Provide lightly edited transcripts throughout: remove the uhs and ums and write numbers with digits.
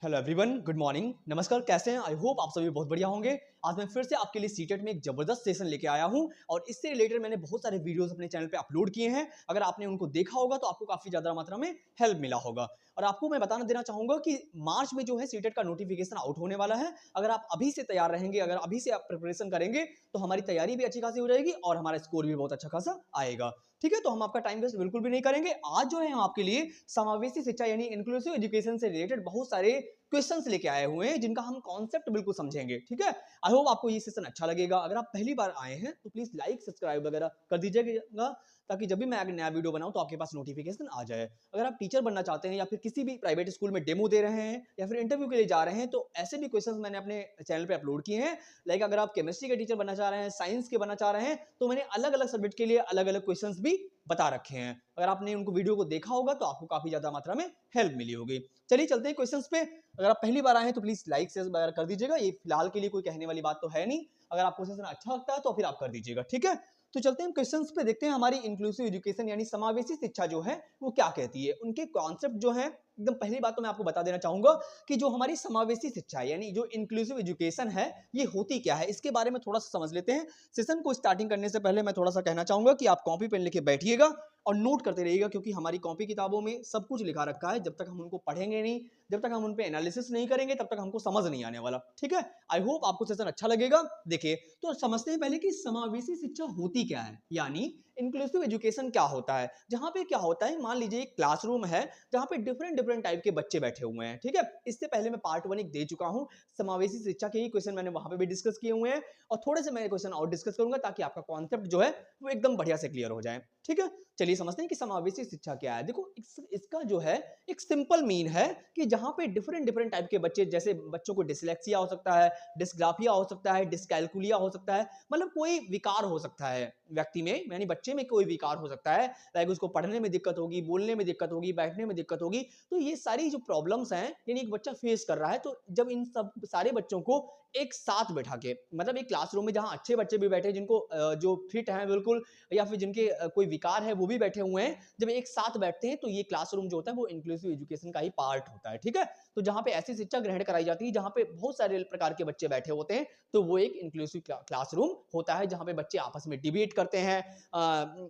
Hello everyone, good morning, नमस्कार। कैसे हैं? आई होप आप सभी बहुत बढ़िया होंगे। आज मैं फिर से आपके लिए सीटेट में एक जबरदस्त सेशन लेके आया हूं और इससे रिलेटेड मैंने बहुत सारे वीडियोस अपने चैनल पे अपलोड किए हैं। अगर आपने उनको देखा होगा तो आपको काफी ज्यादा मात्रा में हेल्प मिला होगा। और आपको मैं बताना देना चाहूंगा कि मार्च में जो है सीटेट का नोटिफिकेशन आउट होने वाला है। अगर आप अभी से तैयार रहेंगे, अगर अभी से आप प्रिपरेशन करेंगे तो हमारी तैयारी भी अच्छी खासी हो जाएगी और हमारा स्कोर भी बहुत अच्छा खासा आएगा। ठीक है, तो हम आपका टाइम वेस्ट बिल्कुल भी नहीं करेंगे। आज जो है हम आपके लिए समावेशी शिक्षा यानी इंक्लूसिव एजुकेशन से रिलेटेड बहुत सारे क्वेश्चंस लेके आए हुए हैं जिनका हम कॉन्सेप्ट बिल्कुल समझेंगे। ठीक है, आई होप आपको ये सेशन अच्छा लगेगा। अगर आप पहली बार आए हैं तो प्लीज लाइक सब्सक्राइब वगैरह कर दीजिएगा ताकि जब भी मैं नया वीडियो बनाऊं तो आपके पास नोटिफिकेशन आ जाए। अगर आप टीचर बनना चाहते हैं या फिर किसी भी प्राइवेट स्कूल में डेमो दे रहे हैं या फिर इंटरव्यू के लिए जा रहे हैं तो ऐसे भी क्वेश्चंस मैंने अपने चैनल पे अपलोड किए हैं। लाइक अगर आप केमिस्ट्री के टीचर बनना चाह रहे हैं, साइंस के बनना चाह रहे हैं तो मैंने अलग अलग सब्जेक्ट के लिए अलग अलग क्वेश्चंस भी बता रखे हैं। अगर आपने उनको वीडियो को देखा होगा तो आपको काफी ज्यादा मात्रा में हेल्प मिली होगी। चलिए चलते हैं क्वेश्चंस पे। अगर आप पहली बार आए हैं तो प्लीज लाइक शेयर वगैरह कर दीजिएगा। ये फिलहाल के लिए कोई कहने वाली बात तो है नहीं। अगर आपको सेशन अच्छा लगता है तो फिर आप कर दीजिएगा। ठीक है, तो चलते हैं क्वेश्चंस पे, देखते हैं हमारी इंक्लूसिव एजुकेशन यानी समावेशी शिक्षा जो है वो क्या कहती है। उनके कॉन्सेप्ट जो है, एकदम पहली बात तो मैं आपको बता देना चाहूंगा कि जो हमारी समावेशी शिक्षा यानी जो इंक्लूसिव एजुकेशन है ये होती क्या है, इसके बारे में थोड़ा सा समझ लेते हैं। सेशन को स्टार्टिंग करने से पहले मैं थोड़ा सा कहना चाहूंगा कि आप कॉपी पेन लेके बैठिएगा और नोट करते रहिएगा, क्योंकि हमारी कॉपी किताबों में सब कुछ लिखा रखा है। जब तक हम उनको पढ़ेंगे नहीं, जब तक हम उन पे एनालिसिस नहीं करेंगे तब तक हमको समझ नहीं आने वाला। ठीक है, आई होप आपको सेशन अच्छा लगेगा। देखिए, तो समझते हैं पहले कि समावेशी शिक्षा होती क्या है, यानी इंक्लूसिव एजुकेशन क्या होता है। जहां पे क्या होता है, मान लीजिए एक क्लासरूम है जहां पे डिफरेंट डिफरेंट टाइप के बच्चे बैठे हुए हैं। ठीक है, इससे पहले मैं पार्ट 1 एक दे चुका हूं, समावेशी शिक्षा के ही क्वेश्चन मैंने वहां पे भी डिस्कस किए हुए हैं और थोड़े से मैं क्वेश्चन और डिस्कस करूंगा ताकि आपका कॉन्सेप्ट जो है वो एकदम बढ़िया से क्लियर हो जाए। ठीक है, चलिए समझते हैं कि समावेशी शिक्षा क्या है। देखो, इसका जो है एक सिंपल मीन है कि जहां पे डिफरेंट डिफरेंट टाइप के बच्चे, जैसे बच्चों को डिसलेक्सिया हो सकता है, डिस्ग्राफिया हो सकता है, डिस्कैल्कुलिया हो सकता है, मतलब कोई विकार हो सकता है व्यक्ति में, यानी बच्चे में कोई विकार हो सकता है। लाइक उसको पढ़ने में दिक्कत होगी, बोलने में दिक्कत होगी, बैठने में दिक्कत होगी। तो ये सारी जो प्रॉब्लम्स हैं यानी एक बच्चा फेस कर रहा है, तो जब इन सब सारे बच्चों को एक साथ बैठा के, मतलब एक क्लासरूम में जहां अच्छे बच्चे भी बैठे जिनको जो फिट हैं बिल्कुल, या फिर जिनके कोई विकार है वो भी बैठे हुए हैं, जब एक साथ बैठते हैं तो ये क्लासरूम जो होता है वो इंक्लूसिव एजुकेशन का ही पार्ट होता है। ठीक है, तो जहां पे ऐसी शिक्षा ग्रहण कराई जाती है जहां पे बहुत सारे प्रकार के बच्चे बैठे होते हैं तो वो एक इंक्लूसिव क्लासरूम होता है, जहां पे बच्चे आपस में डिबेट करते हैं,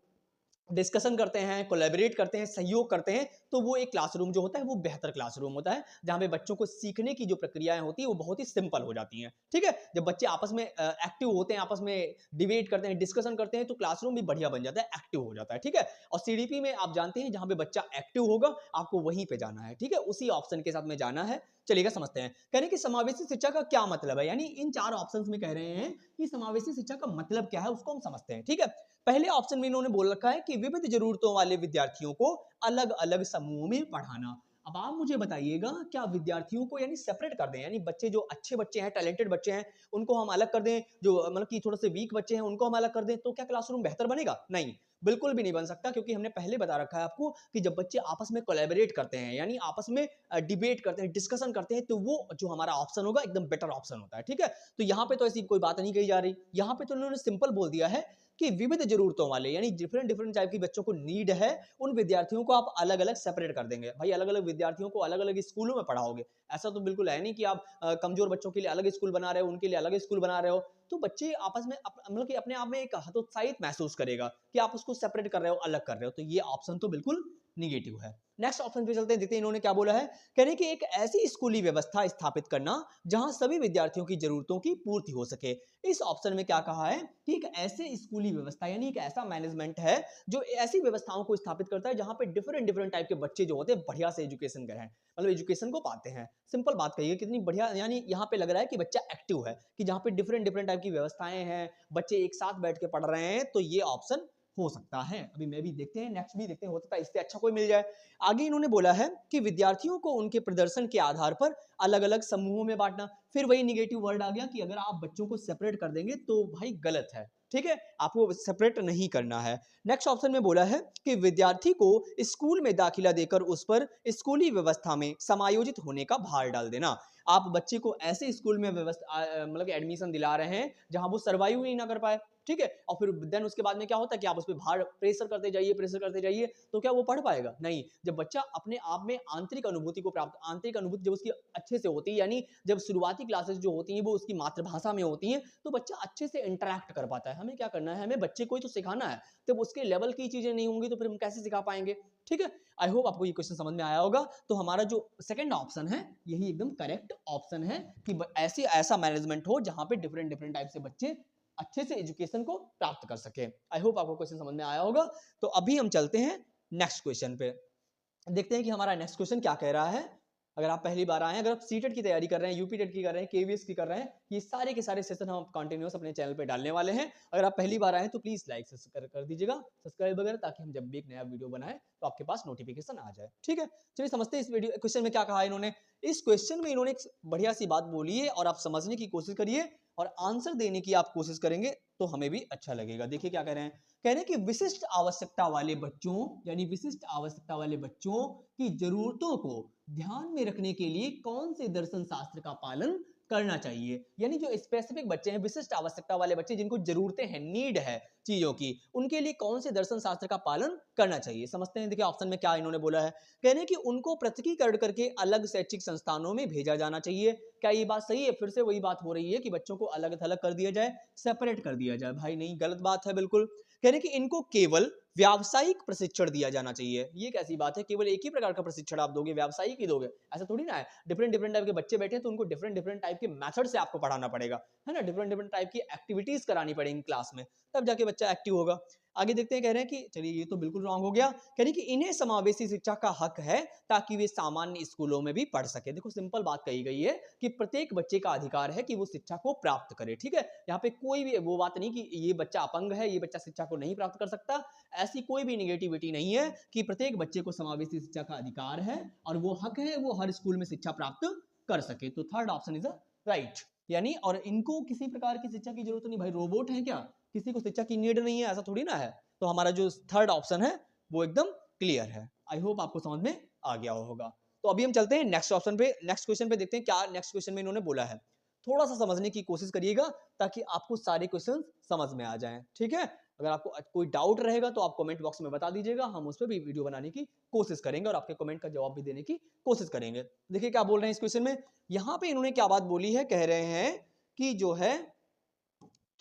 डिस्कशन करते हैं, कोलैबोरेट करते हैं, सहयोग करते हैं। तो वो एक क्लासरूम जो होता है वो बेहतर क्लासरूम होता है, जहां पे बच्चों को सीखने की जो प्रक्रियाएं होती है वो बहुत ही सिंपल हो जाती हैं। ठीक है, जब बच्चे आपस में एक्टिव होते हैं, आपस में डिबेट करते हैं, डिस्कशन करते हैं, तो क्लासरूम भी बढ़िया बन जाता है, एक्टिव हो जाता है। ठीक है, और सीडीपी में आप जानते हैं जहां पे बच्चा एक्टिव होगा आपको वहीं पे जाना है। ठीक है, उसी ऑप्शन के साथ में जाना है। चलिएगा समझते हैं, कहने की समावेशी शिक्षा का क्या मतलब है, यानी इन 4 ऑप्शंस में कह रहे हैं कि समावेशी शिक्षा का मतलब क्या है, उसको हम समझते हैं। ठीक है, पहले ऑप्शन में इन्होंने बोल रखा है कि विविध जरूरतों वाले विद्यार्थियों को अलग अलग समूहों में पढ़ाना। अब आप मुझे बताइएगा, क्या विद्यार्थियों को यानी सेपरेट कर दें, यानी बच्चे जो अच्छे बच्चे हैं, टैलेंटेड बच्चे हैं, उनको हम अलग कर दें, जो मतलब कि थोड़े से वीक बच्चे हैं उनको हम अलग कर दें, तो क्या क्लासरूम बेहतर बनेगा? नहीं, बिल्कुल भी नहीं बन सकता, क्योंकि हमने पहले बता रखा है आपको कि जब बच्चे आपस में कोलैबोरेट करते हैं यानी आपस में डिबेट करते हैं, डिस्कशन करते हैं, तो वो जो हमारा ऑप्शन होगा एकदम बेटर ऑप्शन होता है। ठीक है, तो यहाँ पे तो ऐसी कोई बात नहीं कही जा रही, यहाँ पे तो उन्होंने सिंपल बोल दिया है कि विविध जरूरतों वाले यानी डिफरेंट डिफरेंट टाइप की बच्चों को नीड है, उन विद्यार्थियों को आप अलग अलग सेपरेट कर देंगे। भाई अलग अलग विद्यार्थियों को अलग अलग स्कूलों में पढ़ाओगे, ऐसा तो बिल्कुल है नहीं कि आप कमजोर बच्चों के लिए अलग स्कूल बना रहे हो, उनके लिए अलग स्कूल बना रहे हो। तो बच्चे आपस में मतलब कि अपने आप में एक हतोत्साहित महसूस करेगा कि आप उसको सेपरेट कर रहे हो, अलग कर रहे हो, तो ये ऑप्शन तो बिल्कुल निगेटिव है। नेक्स्ट ऑप्शन पे चलते हैं, देखते हैं इन्होंने क्या बोला है। कहने की एक ऐसी स्कूली व्यवस्था स्थापित करना जहां सभी विद्यार्थियों की जरूरतों की पूर्ति हो सके। इस ऑप्शन में क्या कहा है कि एक ऐसे स्कूली व्यवस्था यानी एक ऐसा मैनेजमेंट है जो ऐसी व्यवस्थाओं को स्थापित करता है जहां पे डिफरेंट डिफरेंट टाइप के बच्चे जो होते हैं बढ़िया से एजुकेशन ग्रहण मतलब एजुकेशन को पाते हैं। सिंपल बात कहिए कितनी बढ़िया, यानी यहाँ पे लग रहा है कि बच्चा एक्टिव है, कि जहां पे डिफरेंट डिफरेंट टाइप की व्यवस्थाएं हैं, बच्चे एक साथ बैठ के पढ़ रहे हैं, तो ये ऑप्शन हो सकता है। अभी मैं भी देखते हैं, नेक्स्ट भी देखते हैं, हो सकता है इससे अच्छा कोई मिल जाए। आगे इन्होंने बोला है कि विद्यार्थियों को उनके प्रदर्शन के आधार पर अलग अलग समूहों में बांटना। फिर वही निगेटिव वर्ड आ गया कि अगर आप बच्चों को सेपरेट कर देंगे तो भाई गलत है। ठीक है, आपको सेपरेट नहीं करना है। नेक्स्ट ऑप्शन में बोला है कि विद्यार्थी को स्कूल में दाखिला देकर उस पर स्कूली व्यवस्था में समायोजित होने का भार डाल देना। आप बच्चे को ऐसे स्कूल में व्यवस्था मतलब एडमिशन दिला रहे हैं जहां वो सर्वाइव ही ना कर पाए, ठीक है, और फिर देन उसके बाद में क्या होता है कि आप उस पर भार प्रेशर करते जाइए, तो क्या वो पढ़ पाएगा? नहीं। जब बच्चा अपने आप में आंतरिक अनुभूति को प्राप्त, आंतरिक अनुभूति जब उसकी अच्छे से होती है, यानी जब शुरुआती क्लासेस जो होती हैं वो उसकी मातृभाषा में होती हैं, तो बच्चा अच्छे से इंटरैक्ट कर पाता है। हमें क्या करना है, हमें बच्चे को ही तो सिखाना है। जब उसके लेवल की चीजें नहीं होंगी तो फिर हम कैसे सिखा पाएंगे? ठीक है, आई होप आपको ये क्वेश्चन समझ में आया होगा। तो हमारा जो सेकंड ऑप्शन है यही एकदम करेक्ट ऑप्शन है कि ऐसा मैनेजमेंट हो जहां पे डिफरेंट डिफरेंट टाइप से बच्चे अच्छे से एजुकेशन को प्राप्त कर सके। आई होप आपको क्वेश्चन समझ में आया होगा। तो अभी हम चलते हैं नेक्स्ट क्वेश्चन पे, देखते हैं कि हमारा नेक्स्ट क्वेश्चन क्या कह रहा है। अगर आप पहली बार आए हैं, अगर आप सीटेट की तैयारी कर रहे हैं, यूपी टेट की कर रहे हैं, केवीएस की कर रहे हैं, ये सारे के सारे सेशन हम कंटिन्यूअस अपने चैनल पे डालने वाले हैं। अगर आप पहली बार आए तो प्लीज लाइक कर दीजिएगा, सब्सक्राइब वगैरह, ताकि हम जब भी एक नया वीडियो बनाए तो आपके पास नोटिफिकेशन आ जाए। ठीक है, चलिए समझते हैं इस वीडियो क्वेश्चन में क्या कहा है इन्होंने। इस क्वेश्चन में इन्होंने एक बढ़िया सी बात बोली है और आप समझने की कोशिश करिए और आंसर देने की आप कोशिश करेंगे तो हमें भी अच्छा लगेगा। देखिए क्या कह रहे हैं, कह रहे हैं कि विशिष्ट आवश्यकता वाले बच्चों, यानी विशिष्ट आवश्यकता वाले बच्चों की जरूरतों को ध्यान में रखने के लिए कौन से दर्शन शास्त्र का पालन करना चाहिए। यानी जो स्पेसिफिक बच्चे हैं, विशिष्ट आवश्यकता वाले बच्चे जिनको जरूरतें हैं, नीड है चीजों की, उनके लिए कौन से दर्शन शास्त्र का पालन करना चाहिए। समझते हैं, देखिए ऑप्शन में क्या इन्होंने बोला है। कहने हैं कि उनको पृथकीकरण करके अलग शैक्षिक संस्थानों में भेजा जाना चाहिए। क्या ये बात सही है? फिर से वही बात हो रही है कि बच्चों को अलग थलग कर दिया जाए, सेपरेट कर दिया जाए। भाई नहीं, गलत बात है बिल्कुल। कह रहे हैं कि इनको केवल व्यावसायिक प्रशिक्षण दिया जाना चाहिए। ये कैसी बात है, केवल एक ही प्रकार का प्रशिक्षण आप दोगे, व्यावसायिक ही दोगे? ऐसा थोड़ी ना है। डिफरेंट डिफरेंट टाइप के बच्चे बैठे हैं तो उनको डिफरेंट डिफरेंट टाइप के मेथड से आपको पढ़ाना पड़ेगा, है ना। डिफरेंट डिफरेंट टाइप की एक्टिविटीज करानी पड़ेंगी क्लास में, तब जाके बच्चा एक्टिव होगा। आगे देखते हैं, कह रहे हैं कि चलिए ये तो बिल्कुल रॉन्ग हो गया। कह रहे हैं कि इन्हें समावेशी शिक्षा का हक है ताकि वे सामान्य स्कूलों में भी पढ़ सके। देखो सिंपल बात कही गई है कि प्रत्येक बच्चे का अधिकार है कि वो शिक्षा को प्राप्त करे। ठीक है, यहाँ पे कोई भी वो बात नहीं कि ये बच्चा अपंग है, ये बच्चा शिक्षा को नहीं प्राप्त कर सकता। ऐसी कोई भी निगेटिविटी नहीं है कि प्रत्येक बच्चे को समावेशी शिक्षा का अधिकार है और वो हक है वो हर स्कूल में शिक्षा प्राप्त कर सके। तो थर्ड ऑप्शन इज राइट। यानी और इनको किसी प्रकार की शिक्षा की जरूरत नहीं। भाई रोबोट है क्या, किसी को शिक्षा की नीड नहीं है, ऐसा थोड़ी ना है। तो हमारा जो थर्ड ऑप्शन है वो एकदम क्लियर है। आई होप आपको समझ में आ गया होगा। तो अभी हम चलते हैं नेक्स्ट ऑप्शन पे, नेक्स्ट क्वेश्चन पे, देखते हैं क्या नेक्स्ट क्वेश्चन में इन्होंने बोला है। थोड़ा सा समझने की कोशिश करिएगा ताकि आपको सारे क्वेश्चन समझ में आ जाएं। ठीक है, अगर आपको कोई डाउट रहेगा तो आप कमेंट बॉक्स में बता दीजिएगा, हम उस पर भी वीडियो बनाने की कोशिश करेंगे और आपके कमेंट का जवाब भी देने की कोशिश करेंगे। देखिए क्या बोल रहे हैं इस क्वेश्चन में। यहाँ पे इन्होंने क्या बात बोली है, कह रहे हैं कि जो है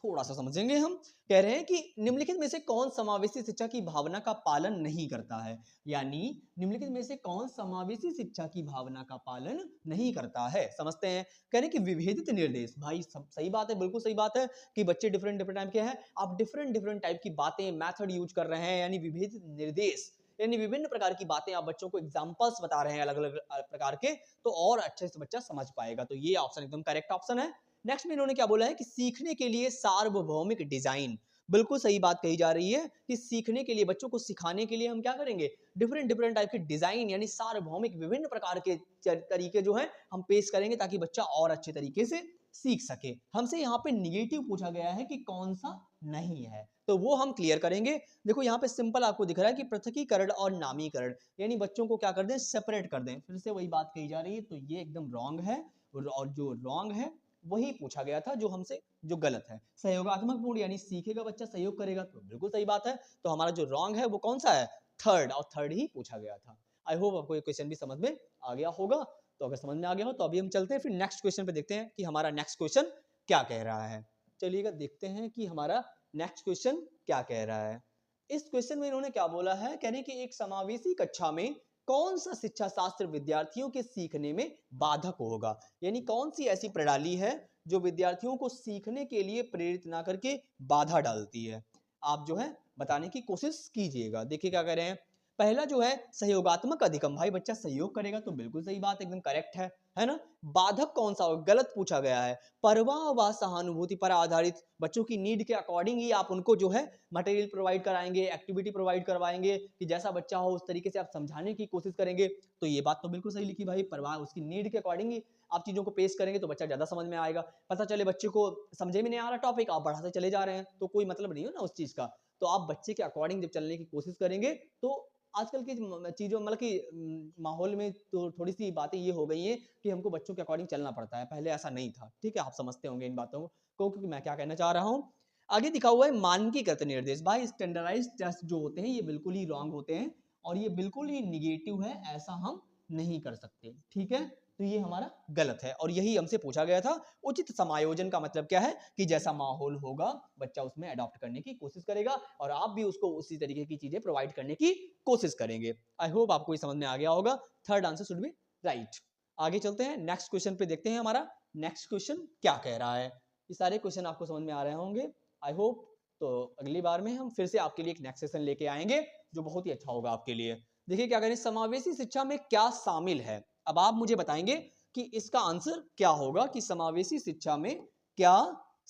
थोड़ा सा समझेंगे हम। कह रहे हैं कि निम्नलिखित में से कौन समावेशी शिक्षा की भावना का पालन नहीं करता है। यानी निम्नलिखित में से कौन समावेशी शिक्षा की भावना का पालन नहीं करता है। समझते हैं, कह रहे हैं कि विभेदित निर्देश। भाई सब सही बात है, बिल्कुल सही बात है कि बच्चे डिफरेंट डिफरेंट टाइप के हैं, आप डिफरेंट डिफरेंट टाइप की बातें मेथड यूज कर रहे हैं, यानी विभेदित निर्देश, यानी विभिन्न प्रकार की बातें आप बच्चों को एग्जांपल्स बता रहे हैं अलग अलग प्रकार के, तो और अच्छे से बच्चा समझ पाएगा। तो ये ऑप्शन एकदम करेक्ट ऑप्शन है। नेक्स्ट में इन्होंने क्या बोला है कि सीखने के लिए सार्वभौमिक डिजाइन। बिल्कुल सही बात कही जा रही है कि सीखने के लिए, बच्चों को सिखाने के लिए हम क्या करेंगे, डिफरेंट डिफरेंट टाइप के डिजाइन, यानी सार्वभौमिक विभिन्न प्रकार के तरीके जो है हम पेश करेंगे ताकि बच्चा और अच्छे तरीके से सीख सके। हमसे यहाँ पे निगेटिव पूछा गया है कि कौन सा नहीं है, तो वो हम क्लियर करेंगे। देखो यहाँ पे सिंपल आपको दिख रहा है कि पृथकीकरण और नामीकरण, यानी बच्चों को क्या कर दें, सेपरेट कर दें। फिर से वही बात कही जा रही है, तो ये एकदम रॉन्ग है और जो रॉन्ग है वही पूछा गया था जो हमसे जो गलत है। सहयोगात्मक मूड, यानी सीखेगा बच्चा, सहयोग करेगा, तो बिल्कुल सही बात है। तो हमारा जो रॉन्ग है वो कौन सा है, थर्ड, और थर्ड ही पूछा गया था। आई होप आपको ये क्वेश्चन भी समझ में आ गया होगा। तो अगर समझ में आ गया हो तो अभी हम चलते हैं फिर नेक्स्ट क्वेश्चन पे, देखते हैं कि हमारा नेक्स्ट क्वेश्चन क्या कह रहा है। चलिएगा देखते हैं कि हमारा नेक्स्ट क्वेश्चन क्या कह रहा है। इस क्वेश्चन में इन्होंने क्या बोला है, कहने कि एक समावेशी कक्षा में कौन सा शिक्षा शास्त्र विद्यार्थियों के सीखने में बाधक होगा। यानी कौन सी ऐसी प्रणाली है जो विद्यार्थियों को सीखने के लिए प्रेरित ना करके बाधा डालती है। आप जो है बताने की कोशिश कीजिएगा। देखिए क्या कह रहे हैं, पहला जो है सहयोगात्मक अधिगम। भाई बच्चा सहयोग करेगा तो बिल्कुल सही बात, एकदम करेक्ट है ना। बाधक कौन सा, गलत पूछा गया है। परवाह व सहानुभूति पर आधारित, बच्चों की नीड के अकॉर्डिंग ही आप उनको जो है मटेरियल प्रोवाइड कराएंगे, एक्टिविटी प्रोवाइड करवाएंगे कि जैसा बच्चा हो उस तरीके से आप समझाने की कोशिश करेंगे। तो ये बात तो बिल्कुल सही लिखी भाई, परवाह, उसकी नीड के अकॉर्डिंग ही आप चीजों को पेश करेंगे तो बच्चा ज्यादा समझ में आएगा। पता चले बच्चे को समझे में नहीं आ रहा टॉपिक, आप बढ़ाते चले जा रहे हैं, तो कोई मतलब नहीं है ना उस चीज का। तो आप बच्चे के अकॉर्डिंग जब चलने की कोशिश करेंगे तो आजकल की चीजों मतलब कि माहौल में तो थोड़ी सी बातें ये हो गई हैं कि हमको बच्चों के अकॉर्डिंग चलना पड़ता है, पहले ऐसा नहीं था। ठीक है, आप समझते होंगे इन बातों को, क्योंकि मैं क्या कहना चाह रहा हूँ। आगे दिखा हुआ है मानकीकृत निर्देश। भाई स्टैंडर्डाइज्ड टेस्ट जो होते हैं ये बिल्कुल ही रॉन्ग होते हैं और ये बिल्कुल ही निगेटिव है, ऐसा हम नहीं कर सकते, ठीक है। तो ये हमारा गलत है और यही हमसे पूछा गया था। उचित समायोजन का मतलब क्या है कि जैसा माहौल होगा बच्चा उसमें अडॉप्ट करने की कोशिश करेगा और आप भी उसको उसी तरीके की चीजें प्रोवाइड करने की कोशिश करेंगे। आई होप आपको ये समझ में आ गया होगा। Third answer should be right. आगे चलते हैं नेक्स्ट क्वेश्चन पे, देखते हैं हमारा नेक्स्ट क्वेश्चन क्या कह रहा है। ये सारे क्वेश्चन आपको समझ में आ रहे होंगे आई होप। तो अगली बार में हम फिर से आपके लिए एक नेक्स्ट सेशन लेके आएंगे जो बहुत ही अच्छा होगा आपके लिए। देखिए क्या करें, समावेशी शिक्षा में क्या शामिल है। अब आप मुझे बताएंगे कि इसका आंसर क्या होगा कि समावेशी शिक्षा में क्या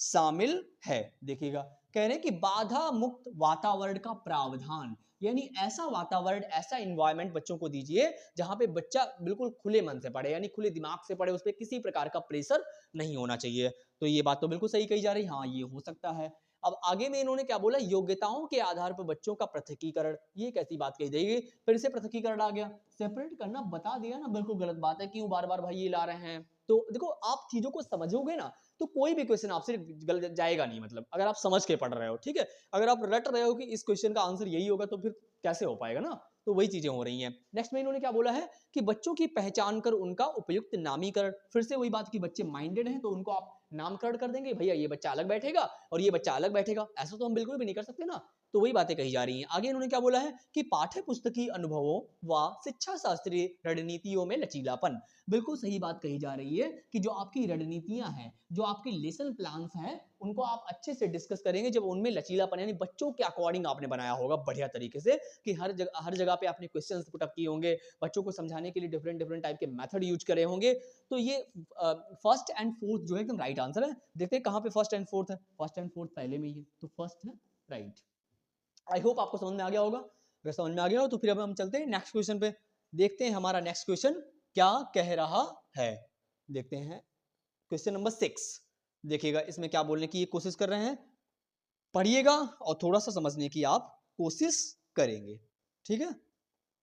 शामिल है। देखिएगा कह रहे हैं कि बाधा मुक्त वातावरण का प्रावधान, यानी ऐसा वातावरण, ऐसा एनवायरनमेंट बच्चों को दीजिए जहां पे बच्चा बिल्कुल खुले मन से पढ़े, यानी खुले दिमाग से पढ़े, उस पर किसी प्रकार का प्रेशर नहीं होना चाहिए। तो ये बात तो बिल्कुल सही कही जा रही है, हाँ ये हो सकता है। अब आगे में इन्होंने क्या बोला, योग्यताओं के आधार पर बच्चों का पृथकीकरण। ये कैसी बात कही जाएगी, फिर से पृथकीकरण आ गया, सेपरेट करना बता दिया ना, बिल्कुल गलत बात है, क्यों बार बार भाई ये ला रहे हैं। तो देखो आप चीजों को समझोगे ना तो कोई भी क्वेश्चन आपसे गलत जाएगा नहीं, मतलब अगर आप समझ के पढ़ रहे हो, ठीक है। अगर आप रट रहे हो कि इस क्वेश्चन का आंसर यही होगा तो फिर कैसे हो पाएगा ना। तो वही चीजें हो रही हैं। नेक्स्ट में इन्होंने क्या बोला है कि बच्चों की पहचान कर उनका उपयुक्त नामीकरण। फिर से वही बात कि बच्चे माइंडेड हैं तो उनको आप नामकरण कर देंगे, भैया ये बच्चा अलग बैठेगा और ये बच्चा अलग बैठेगा, ऐसा तो हम बिल्कुल भी नहीं कर सकते ना। तो वही बातें कही जा रही हैं। आगे इन्होंने क्या बोला है कि पाठ्य पुस्तकीय अनुभवों व शिक्षा शास्त्रीय रणनीतियों में लचीलापन। बिल्कुल सही बात कही जा रही है कि जो आपकी रणनीतियां हैं, जो आपके लेसन प्लान्स हैं, उनको आप अच्छे से डिस्कस करेंगे जब उनमें लचीलापन, यानी बच्चों के अकॉर्डिंग आपने बनाया होगा बढ़िया तरीके से, कि हर जगह पे आपने क्वेश्चंस पुट अप किए होंगे, बच्चों को समझाने के लिए डिफरेंट डिफरेंट टाइप के मेथड यूज करे होंगे। तो ये फर्स्ट एंड फोर्थ जो है एकदम राइट आंसर है। देखते हैं कहां पे फर्स्ट एंड फोर्थ है, फर्स्ट एंड फोर्थ पहले में ही है, तो फर्स्ट है राइट। आई होप आपको समझ में आ गया होगा। अगर समझ में आ गया हो तो फिर अब हम चलते हैं नेक्स्ट क्वेश्चन पे। देखते हैं हमारा नेक्स्ट क्वेश्चन क्या कह रहा है। देखते हैं क्वेश्चन नंबर 6। देखिएगा इसमें क्या बोलने की कोशिश कर रहे हैं, पढ़िएगा और थोड़ा सा समझने की आप कोशिश करेंगे, ठीक है।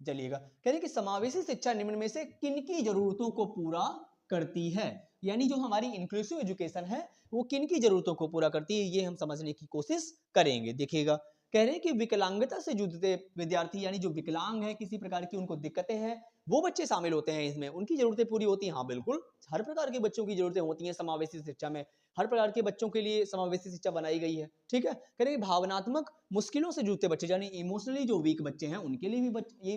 चलिएगा कह रहे कि समावेशी शिक्षा निम्न में से किन की जरूरतों को पूरा करती है, यानी जो हमारी इंक्लूसिव एजुकेशन है वो किन की जरूरतों को पूरा करती है, ये हम समझने की कोशिश करेंगे। देखिएगा कह रहे हैं कि विकलांगता से जूझते विद्यार्थी, यानी जो विकलांग है, किसी प्रकार की उनको दिक्कतें हैं, वो बच्चे शामिल होते हैं इसमें, उनकी जरूरतें पूरी होती हैं। हाँ बिल्कुल, हर प्रकार के बच्चों की जरूरतें होती हैं समावेशी शिक्षा में, हर प्रकार के बच्चों के लिए समावेशी शिक्षा बनाई गई है, ठीक है। कह रहे भावनात्मक मुश्किलों से जूझते बच्चे, यानी इमोशनली जो वीक बच्चे हैं उनके लिए भी ये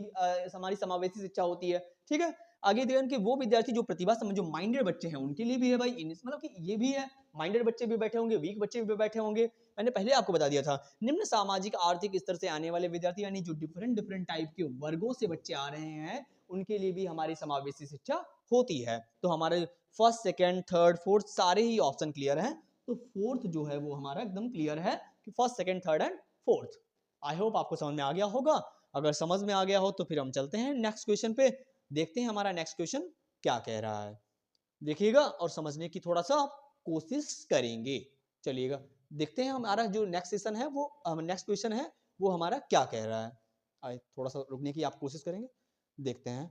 हमारी समावेशी शिक्षा होती है, ठीक है। आगे देन कि वो विद्यार्थी जो प्रतिभा समझ जो माइंडेड बच्चे हैं उनके लिए भी है भाई, मतलब कि ये भी है, माइंडेड बच्चे भी बैठे होंगे, वीक बच्चे भी बैठे होंगे। मैंने पहले आपको बता दिया था। निम्न सामाजिक आर्थिक स्तर से आने वाले विद्यार्थी, यानी जो डिफरेंट डिफरेंट टाइप के वर्गों से बच्चे आ रहे हैं, उनके लिए भी हमारी समावेशी शिक्षा होती है। तो हमारे फर्स्ट सेकंड थर्ड फोर्थ सारे ही ऑप्शन क्लियर हैं। तो फोर्थ जो है वो हमारा एकदम क्लियर है कि first second third and fourth. I hope आपको समझ में आ गया होगा। अगर समझ में आ गया हो तो फिर हम चलते हैं नेक्स्ट क्वेश्चन पे। देखते हैं हमारा नेक्स्ट क्वेश्चन क्या कह रहा है। देखिएगा और समझने की थोड़ा सा कोशिश करेंगे। चलिएगा देखते हैं हमारा जो नेक्स्ट सेशन है वो नेक्स्ट क्वेश्चन है वो हमारा क्या कह रहा है। आइए थोड़ा सा रुकने की आप कोशिश करेंगे। देखते हैं,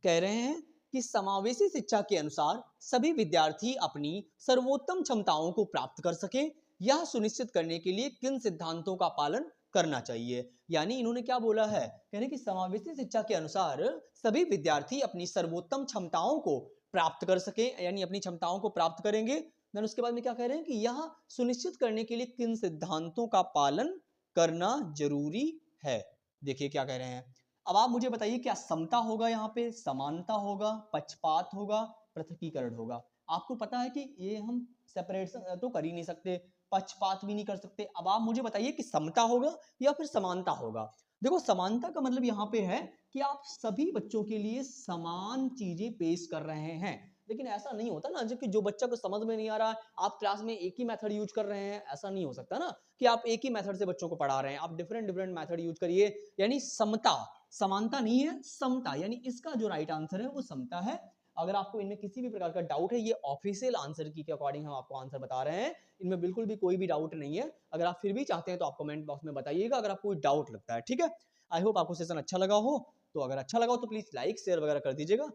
कह रहे हैं कि समावेशी शिक्षा के अनुसार सभी विद्यार्थी अपनी सर्वोत्तम क्षमताओं को प्राप्त कर सके, यह सुनिश्चित करने के लिए किन सिद्धांतों का पालन करना चाहिए। यानी इन्होंने क्या बोला है, कह रहे कि समावेशी शिक्षा के अनुसार सभी विद्यार्थी अपनी सर्वोत्तम क्षमताओं को प्राप्त कर सके, यानी अपनी क्षमताओं को प्राप्त करेंगे। देन उसके बाद में क्या कह रहे हैं कि यह सुनिश्चित करने के लिए किन सिद्धांतों का पालन करना जरूरी है। देखिए क्या कह रहे हैं। अब आप मुझे बताइए क्या समता होगा, यहाँ पे समानता होगा, पक्षपात होगा, पृथकीकरण होगा। आपको पता है कि ये हम सेपरेशन तो कर ही नहीं सकते, पक्षपात भी नहीं कर सकते। अब आप मुझे बताइए कि समता होगा या फिर समानता होगा। देखो समानता का मतलब यहाँ पे है कि आप सभी बच्चों के लिए समान चीजें पेश कर रहे हैं। लेकिन ऐसा नहीं होता ना, जबकि जो बच्चा को समझ में नहीं आ रहा है आप क्लास में एक ही मेथड यूज कर रहे हैं, ऐसा नहीं हो सकता ना कि आप एक ही मेथड से बच्चों को पढ़ा रहे हैं। आप डिफरेंट डिफरेंट मेथड यूज करिए, यानी समता, समानता नहीं है समता, यानी इसका जो राइट आंसर है वो समता है। अगर आपको इनमें किसी भी प्रकार का डाउट है, ये ऑफिशियल आंसर की के अकॉर्डिंग हम आपको आंसर बता रहे हैं, इनमें बिल्कुल भी कोई भी डाउट नहीं है। अगर आप फिर भी चाहते हैं तो आप कमेंट बॉक्स में बताइएगा अगर आपको कोई डाउट लगता है, ठीक है। आई होप आपको सेशन अच्छा लगा हो, तो अगर अच्छा लगा हो तो प्लीज लाइक शेयर वगैरह कर दीजिएगा।